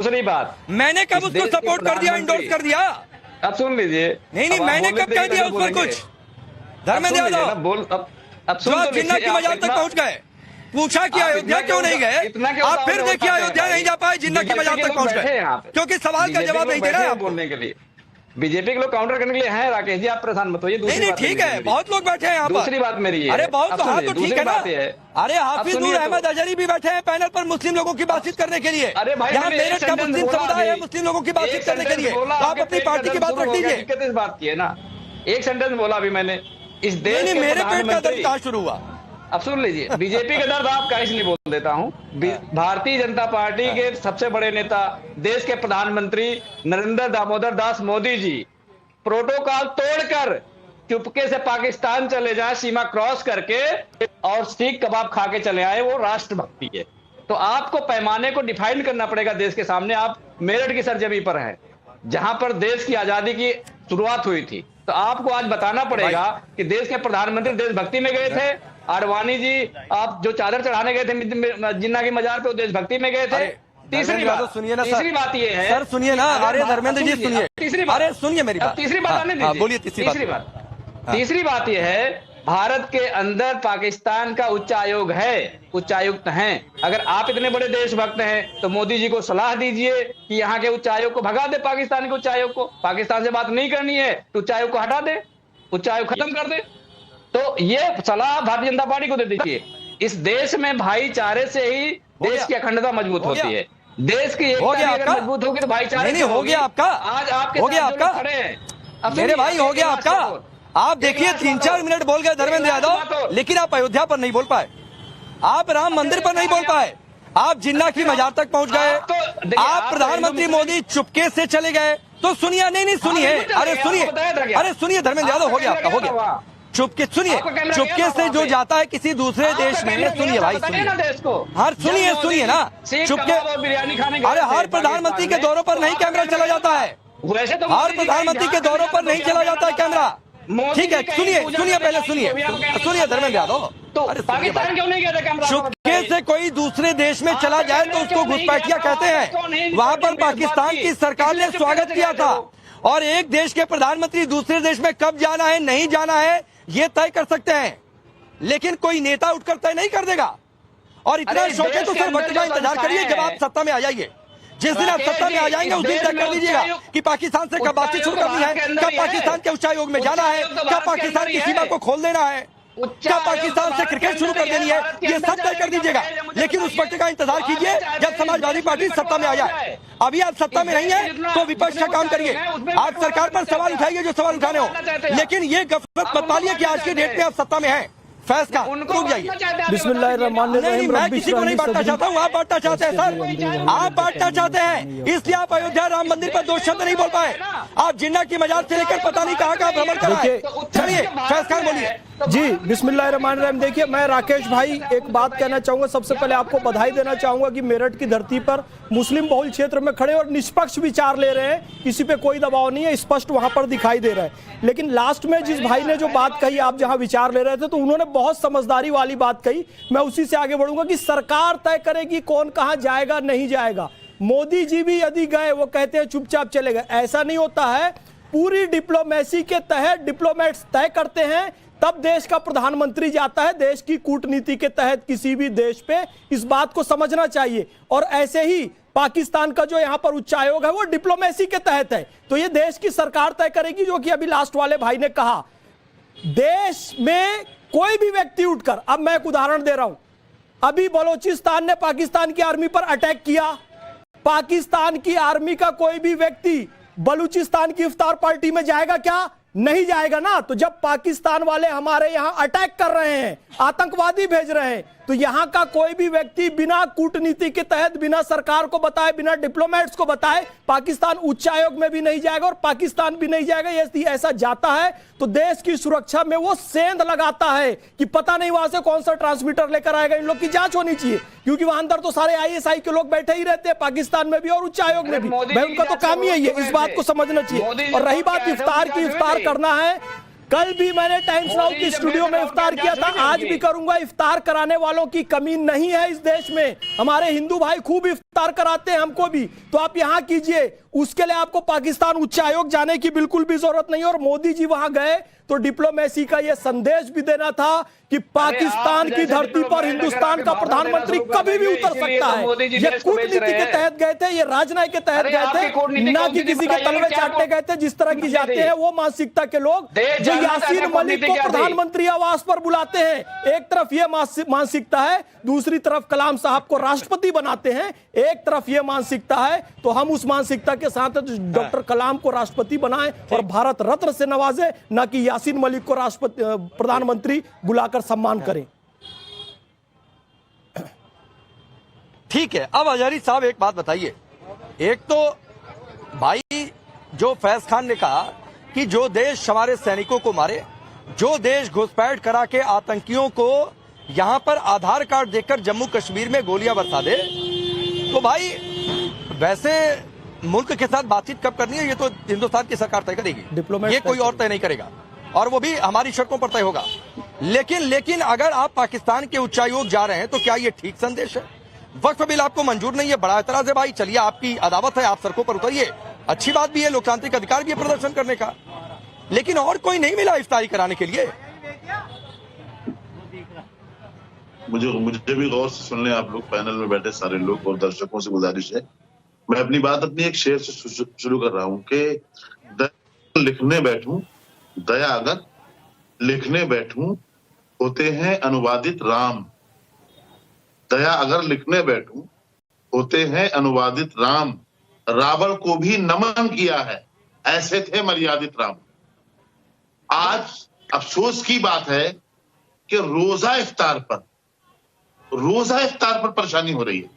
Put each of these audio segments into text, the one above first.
दूसरी बात, मैंने कब उसको सपोर्ट कर दिया, इंडोर्स कर दिया? अब सुन लीजिए। नहीं, मैंने कब कह दिया उस पर कुछ? धर्मेंद्र यादव बोल, अब जो आप जिन्ना की मजार तक पहुंच गए, पूछा कि अयोध्या क्यों नहीं गए, आप फिर देखिए अयोध्या नहीं जा पाए, जिन्ना की मजार तक पहुंच गए, क्योंकि सवाल का जवाब नहीं दे रहा है बोलने के लिए। बीजेपी के लोग काउंटर करने के लिए हैं राकेश जी, आप परेशान मत होइए। नहीं ठीक है, बहुत लोग बैठे हैं यहाँ पर। दूसरी बात मेरी है, अरे बहुत, हाँ तो ठीक है ना। अरे हाफिजुल तो। अहमद अजहरी भी बैठे हैं पैनल पर मुस्लिम लोगों की बातचीत करने के लिए। अरे भाई, यहाँ मेरठ का मुस्लिम समुदाय है, मुस्लिम लोगों की बातचीत करने के लिए, आप अपनी पार्टी की बात रख दीजिए। इस बात की है ना, एक सेंटेंस बोला अभी मैंने, इस देश नहीं, मेरे पेट का दर्द कहाँ शुरू हुआ? अब सुन लीजिए, बीजेपी का दर्द आपका इसलिए बोल देता हूं। भारतीय जनता पार्टी के सबसे बड़े नेता, देश के प्रधानमंत्री नरेंद्र दामोदर दास मोदी जी प्रोटोकॉल तोड़कर चुपके से पाकिस्तान चले जाए, सीमा क्रॉस करके, और सीख कबाब खा के चले आए, वो राष्ट्रभक्ति है। तो आपको पैमाने को डिफाइन करना पड़ेगा देश के सामने। आप मेरठ की सरजमी पर हैं, जहां पर देश की आजादी की शुरुआत हुई थी। तो आपको आज बताना पड़ेगा कि देश के प्रधानमंत्री देशभक्ति में गए थे। आडवाणी जी, आप जो चादर चढ़ाने गए थे जिन्ना की मजार पे, वो देशभक्ति में गए थे। तीसरी बात सुनिए ना, तीसरी बात ये है सर, सुनिए ना, अरे धर्मेंद्र जी सुनिए, तीसरी बात, अरे सुनिए मेरी बात, तीसरी बात आने दीजिए, बोलिए तीसरी बात ये है, भारत के अंदर पाकिस्तान का उच्चायोग है, उच्चायुक्त हैं। अगर आप इतने बड़े देशभक्त हैं तो मोदी जी को सलाह दीजिए कि यहाँ के उच्चायोग को भगा दे, पाकिस्तान के उच्चायोग को। पाकिस्तान से बात नहीं करनी है तो उच्चायोग को हटा दे, उच्चायोग खत्म कर दे। तो ये सलाह भारतीय जनता पार्टी को दे दीजिए। इस देश में भाईचारे से ही देश की अखंडता मजबूत होती है। देश की एकता अगर मजबूत होगी तो भाईचारे नहीं हो गया आपका, आज आपके हो गया आपका, खड़े हैं मेरे भाई, हो गया आपका। आप देखिए 3-4 मिनट बोल गए धर्मेंद्र यादव, लेकिन आप अयोध्या पर नहीं बोल पाए, आप राम मंदिर पर नहीं बोल पाए, आप जिन्ना की मजार तक पहुंच गए, आप प्रधानमंत्री मोदी चुपके से चले गए। तो सुनिए, नहीं सुनिए, अरे सुनिए धर्मेंद्र यादव, हो गया आपका, हो गया। चुपके सुनिए, चुपके से जो जाता है किसी दूसरे देश में, सुनिए भाई, सुनिए, हर सुनिए ना, चुपके, बिरयानी खाने, अरे हर प्रधानमंत्री के दौरों पर नहीं कैमरा चला जाता है, वैसे तो हर प्रधानमंत्री के दौरों पर नहीं चला जाता है कैमरा। ठीक है, सुनिए पहले सुनिए धर्मेंद्र यादव, अरे पाकिस्तान क्यों नहीं गया कैमरा? चुपके से कोई दूसरे देश में चला जाए तो उसको घुसपैठिया कहते हैं। वहां पर पाकिस्तान की सरकार ने स्वागत किया था, और एक देश के प्रधानमंत्री दूसरे देश में कब जाना है, नहीं जाना है, ये तय कर सकते हैं, लेकिन कोई नेता उठकर तय नहीं कर देगा। और इतना शौक है तो सर वक्त का इंतजार करिए, जब आप सत्ता में आ जाइए, जिस दिन आप सत्ता में आ जाएंगे उस दिन तय कर लीजिएगा कि पाकिस्तान से कब बातचीत शुरू करनी है, कब पाकिस्तान के उच्चायोग में जाना है, कब पाकिस्तान की सीमा को खोल देना है, कब पाकिस्तान से क्रिकेट शुरू कर देनी है, ये सब तय कर दीजिएगा। लेकिन उस वक्त का इंतजार कीजिए जब समाजवादी पार्टी सत्ता में आ जाए। अभी आप सत्ता में नहीं है तो विपक्ष का काम करिए, आप सरकार पर सवाल उठाइए जो सवाल उठाने हो, लेकिन ये गफलत मत पालिए कि आज की डेट में आप सत्ता में हैं। फैज का रुक जाइए। बिस्मिल्लाहिर्रहमानिर्रहीम। मैं किसी को नहीं बांटना चाहता हूँ, आप बांटना चाहते हैं सर, आप बांटना चाहते हैं, इसलिए आप अयोध्या राम मंदिर पर 2 शब्द नहीं बोल पाए। आप जिन्ना की मजार से लेकर पता नहीं कहाँ भ्रमण कर रहे हैं। चलिए फैज खान बोलिए। जी बिस्मिल्लाहिर्रहमानिर्रहीम। देखिए, मैं राकेश भाई एक बात कहना चाहूंगा, सबसे पहले आपको बधाई देना चाहूंगा कि मेरठ की धरती पर मुस्लिम बहुल क्षेत्र में खड़े और निष्पक्ष विचार ले रहे हैं, किसी पे कोई दबाव नहीं है, स्पष्ट वहां पर दिखाई दे रहा है। लेकिन लास्ट में जिस भाई ने जो बात कही, आप जहां विचार ले रहे थे, तो उन्होंने बहुत समझदारी वाली बात कही। मैं उसी से आगे बढ़ूंगा कि सरकार तय करेगी कौन कहां जाएगा नहीं जाएगा। मोदी जी भी यदि गए, वो कहते हैं चुपचाप चले गए, ऐसा नहीं होता है। पूरी डिप्लोमेसी के तहत डिप्लोमेट्स तय करते हैं, तब देश का प्रधानमंत्री जाता है। देश की कूटनीति के तहत किसी भी देश पे इस बात को समझना चाहिए। और ऐसे ही पाकिस्तान का जो यहां पर उच्चायोग है वो डिप्लोमेसी के तहत है, तो ये देश की सरकार तय करेगी। जो कि अभी लास्ट वाले भाई ने कहा, देश में कोई भी व्यक्ति उठकर, अब मैं एक उदाहरण दे रहा हूं, अभी बलोचिस्तान ने पाकिस्तान की आर्मी पर अटैक किया, पाकिस्तान की आर्मी का कोई भी व्यक्ति बलूचिस्तान की इफ्तार पार्टी में जाएगा क्या? नहीं जाएगा ना। तो जब पाकिस्तान वाले हमारे यहां अटैक कर रहे हैं, आतंकवादी भेज रहे हैं, तो यहां का कोई भी व्यक्ति बिना कूटनीति के तहत, बिना सरकार को बताए, बिना डिप्लोमेट्स को बताए पाकिस्तान उच्चायोग में भी नहीं जाएगा और पाकिस्तान भी नहीं जाएगा। यदि ऐसा जाता है तो देश की सुरक्षा में वो सेंध लगाता है कि पता नहीं वहां से कौन सा ट्रांसमीटर लेकर आएगा। इन लोग की जांच होनी चाहिए, क्योंकि वहां अंदर तो सारे ISI के लोग बैठे ही रहते हैं, पाकिस्तान में भी और उच्चायोग में भी। भाई उनका तो काम ही है, इस बात को समझना चाहिए। और रही बात इफ्तार की, इफ्तार करना है कल भी मैंने टाइम्स नाउ की स्टूडियो में इफ्तार किया था, आज भी करूंगा। इफ्तार कराने वालों की कमी नहीं है इस देश में। हमारे हिंदू भाई खूब इफ्तार कराते हैं, हमको भी। तो आप यहां कीजिए, उसके लिए आपको पाकिस्तान उच्चायोग जाने की बिल्कुल भी जरूरत नहीं है। और मोदी जी वहां गए तो डिप्लोमेसी का यह संदेश भी देना था कि पाकिस्तान की धरती पर हिंदुस्तान का प्रधानमंत्री कभी भी उतर सकता है। ये कूटनीति के तहत गए थे, ये राजनयिक के तहत गए थे, ना कि किसी के तलवे चाटने गए थे जिस तरह की जाते हैं वो मानसिकता के लोग जो यासीन मलिक को प्रधानमंत्री आवास पर बुलाते हैं। एक तरफ ये मानसिकता है, दूसरी तरफ कलाम साहब को राष्ट्रपति बनाते हैं। एक तरफ ये मानसिकता है तो हम उस मानसिकता के साथ डॉक्टर कलाम को राष्ट्रपति बनाएं और भारत रत्न से नवाजे, ना कि यासीन मलिक को राष्ट्रपति प्रधानमंत्री बुलाकर सम्मान करें। ठीक है, अब अजहरी साहब एक बात बताइए। एक तो भाई जो फैज खान ने कहा कि जो देश हमारे सैनिकों को मारे, जो देश घुसपैठ करा के आतंकियों को यहां पर आधार कार्ड देकर जम्मू कश्मीर में गोलियां बरसा दे, तो भाई वैसे मुल्क के साथ बातचीत कब करनी है ये तो हिंदुस्तान की सरकार तय करेगी, ये कोई और तय नहीं करेगा, और वो भी हमारी शर्तों पर तय होगा। लेकिन अगर आप पाकिस्तान के उच्चायोग जा रहे हैं तो क्या ये ठीक संदेश है? वक्फ बिल आपको मंजूर नहीं है, बड़ा एतराज है भाई, चलिए आपकी अदावत है, आप सड़कों पर उतरिए, अच्छी बात भी है, लोकतांत्रिक अधिकार भी है प्रदर्शन करने का, लेकिन और कोई नहीं मिला इफ्तारी कराने के लिए। मुझे भी गौर से सुन लें आप लोग, पैनल में बैठे सारे लोग, और दर्शकों से गुजारिश है, मैं अपनी बात अपनी एक शेर से शुरू कर रहा हूं कि लिखने बैठूं, दया अगर लिखने बैठूं होते हैं अनुवादित राम, दया अगर लिखने बैठूं होते हैं अनुवादित राम, रावण को भी नमन किया है, ऐसे थे मर्यादित राम। आज अफसोस की बात है कि रोजा इफ्तार पर परेशानी हो रही है।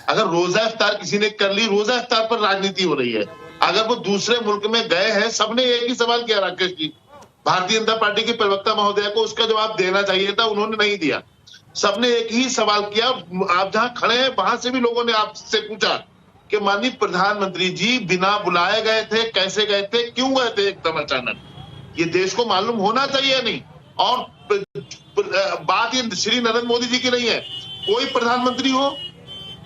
अगर रोजा इफ्तार किसी ने कर ली, रोजा इफ्तार पर राजनीति हो रही है। अगर वो दूसरे मुल्क में गए हैं, सबने एक ही सवाल किया राकेश जी, भारतीय जनता पार्टी के प्रवक्ता महोदय को उसका जवाब देना चाहिए था, उन्होंने नहीं दिया। सबने एक ही सवाल किया, आप जहां खड़े हैं वहां से भी लोगों ने आपसे पूछा कि माननीय प्रधानमंत्री जी बिना बुलाए गए थे, कैसे गए थे, क्यों गए थे एकदम अचानक, ये देश को मालूम होना चाहिए नहीं। और बात ये श्री नरेंद्र मोदी जी की नहीं है, कोई प्रधानमंत्री हो,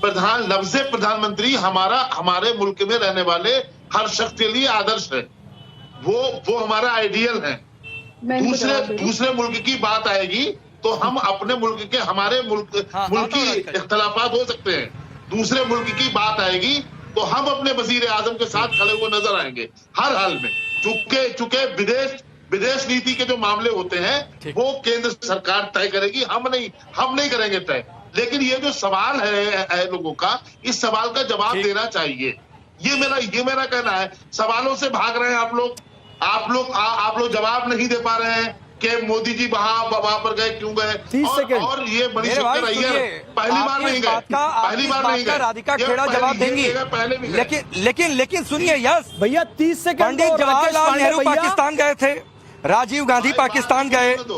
लफ्ज़ प्रधानमंत्री हमारे मुल्क में रहने वाले हर शख्स के लिए आदर्श है, वो हमारा आइडियल है। दूसरे मुल्क की बात आएगी तो हम अपने मुल्क के, हमारे मुल्की इख्तलाफात हो सकते हैं, दूसरे मुल्क की बात आएगी तो हम अपने वजीर आजम के साथ खड़े हुए नजर आएंगे हर हाल में। चूंकि विदेश नीति के जो मामले होते हैं वो केंद्र सरकार तय करेगी, हम नहीं करेंगे तय। लेकिन ये जो सवाल है लोगों का, इस सवाल का जवाब देना चाहिए, ये मेरा कहना है। सवालों से भाग रहे हैं आप लोग जवाब नहीं दे पा रहे हैं कि मोदी जी वहां पर गए, क्यों गए, और ये बड़ी शक्कर अय्यर पहली बार नहीं गए, राधिका खेड़ा जवाब देंगी। लेकिन सुनिए यस भैया, 30 सेकंड। पंडित जवाहरलाल नेहरू पाकिस्तान गए थे, राजीव गांधी पाकिस्तान गए,